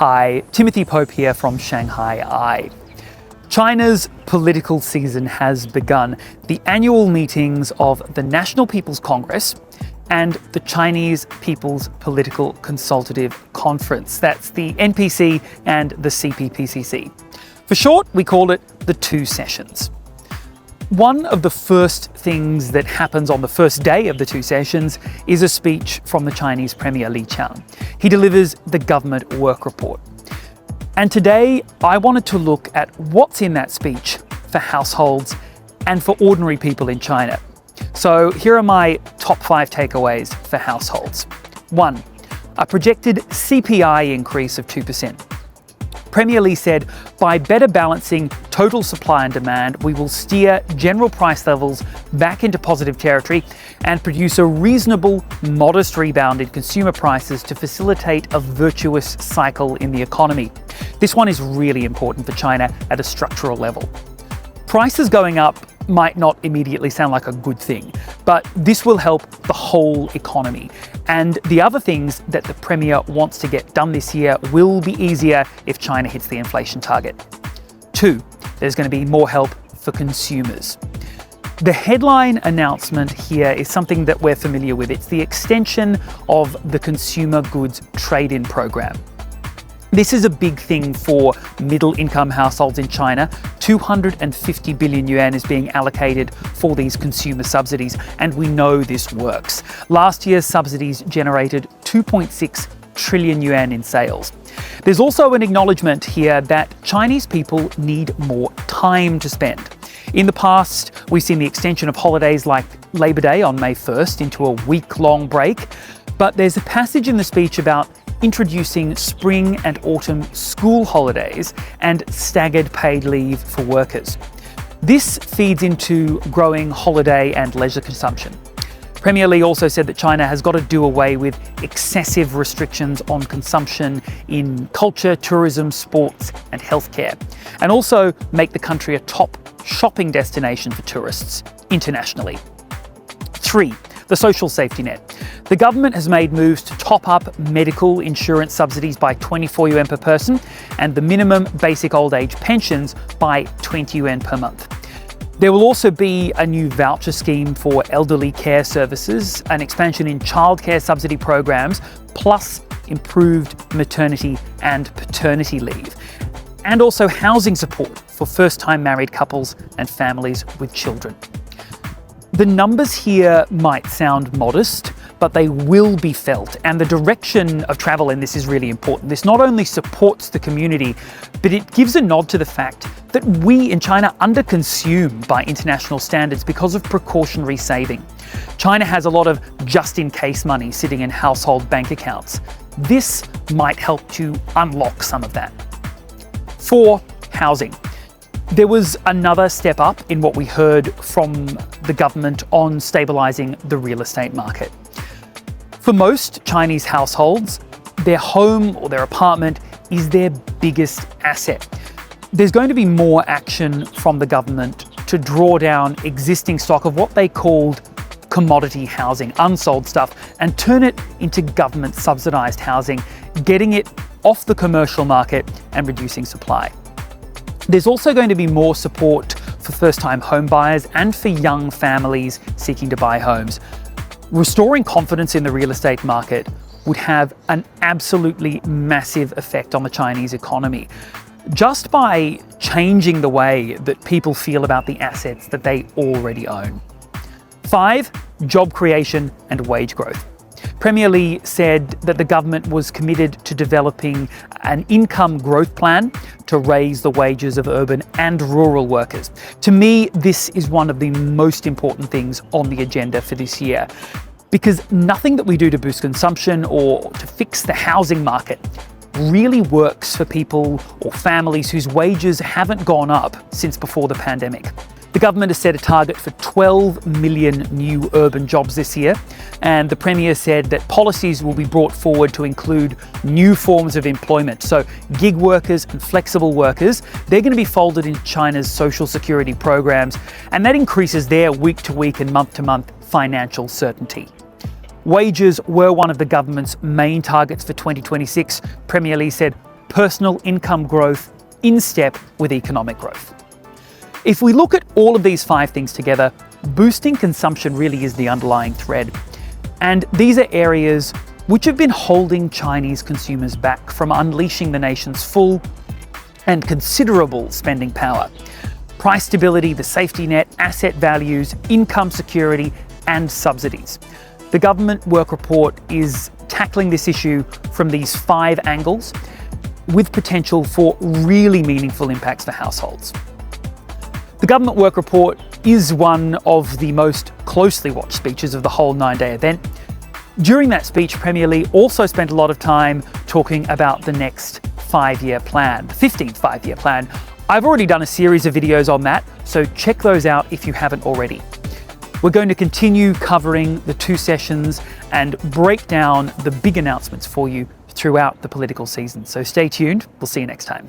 Hi, Timothy Pope here from ShanghaiEye. China's political season has begun. The annual meetings of the National People's Congress and the Chinese People's Political Consultative Conference. That's the NPC and the CPPCC. For short, we call it the two sessions. One of the first things that happens on the first day of the two sessions is a speech from the Chinese Premier Li Qiang. He delivers the government work report. And today, I wanted to look at what's in that speech for households and for ordinary people in China. So here are my top 5 takeaways for households. 1. A projected CPI increase of 2%. Premier Li said, by better balancing total supply and demand, we will steer general price levels back into positive territory and produce a reasonable, modest rebound in consumer prices to facilitate a virtuous cycle in the economy. This one is really important for China at a structural level. Prices going up might not immediately sound like a good thing, but this will help the whole economy. And the other things that the Premier wants to get done this year will be easier if China hits the inflation target. 2, there's going to be more help for consumers. The headline announcement here is something that we're familiar with. It's the extension of the Consumer Goods Trade-in Program. This is a big thing for middle-income households in China. 250 billion yuan is being allocated for these consumer subsidies, and we know this works. Last year's subsidies generated 2.6 trillion yuan in sales. There's also an acknowledgement here that Chinese people need more time to spend. In the past, we've seen the extension of holidays like Labor Day on May 1st into a week-long break, but there's a passage in the speech about introducing spring and autumn school holidays and staggered paid leave for workers. This feeds into growing holiday and leisure consumption. Premier Li also said that China has got to do away with excessive restrictions on consumption in culture, tourism, sports and healthcare, and also make the country a top shopping destination for tourists internationally. 3. The social safety net. The government has made moves to top up medical insurance subsidies by 24 yuan per person and the minimum basic old age pensions by 20 yuan per month. There will also be a new voucher scheme for elderly care services, an expansion in childcare subsidy programs, plus improved maternity and paternity leave, and also housing support for first-time married couples and families with children. The numbers here might sound modest, but they will be felt, and the direction of travel in this is really important. This not only supports the community, but it gives a nod to the fact that we in China underconsume by international standards because of precautionary saving. China has a lot of just-in-case money sitting in household bank accounts. This might help to unlock some of that. 4. Housing. There was another step up in what we heard from the government on stabilising the real estate market. For most Chinese households, their home or their apartment is their biggest asset. There's going to be more action from the government to draw down existing stock of what they called commodity housing, unsold stuff, and turn it into government subsidised housing, getting it off the commercial market and reducing supply. There's also going to be more support for first-time home buyers and for young families seeking to buy homes. Restoring confidence in the real estate market would have an absolutely massive effect on the Chinese economy, just by changing the way that people feel about the assets that they already own. 5. Job creation and wage growth. Premier Li said that the government was committed to developing an income growth plan to raise the wages of urban and rural workers. To me, this is one of the most important things on the agenda for this year, because nothing that we do to boost consumption or to fix the housing market really works for people or families whose wages haven't gone up since before the pandemic. The government has set a target for 12 million new urban jobs this year, and the Premier said that policies will be brought forward to include new forms of employment. So gig workers and flexible workers, they're going to be folded into China's social security programs, and that increases their week-to-week and month-to-month financial certainty. Wages were one of the government's main targets for 2026. Premier Li said personal income growth in step with economic growth. If we look at all of these 5 things together, boosting consumption really is the underlying thread. And these are areas which have been holding Chinese consumers back from unleashing the nation's full and considerable spending power. Price stability, the safety net, asset values, income security, and subsidies. The government work report is tackling this issue from these 5 angles, with potential for really meaningful impacts for households. The government work report is one of the most closely watched speeches of the whole 9-day event. During that speech, Premier Li also spent a lot of time talking about the next 5-year plan, the 15th 5-year plan. I've already done a series of videos on that, so check those out if you haven't already. We're going to continue covering the 2 sessions and break down the big announcements for you throughout the political season. So stay tuned. We'll see you next time.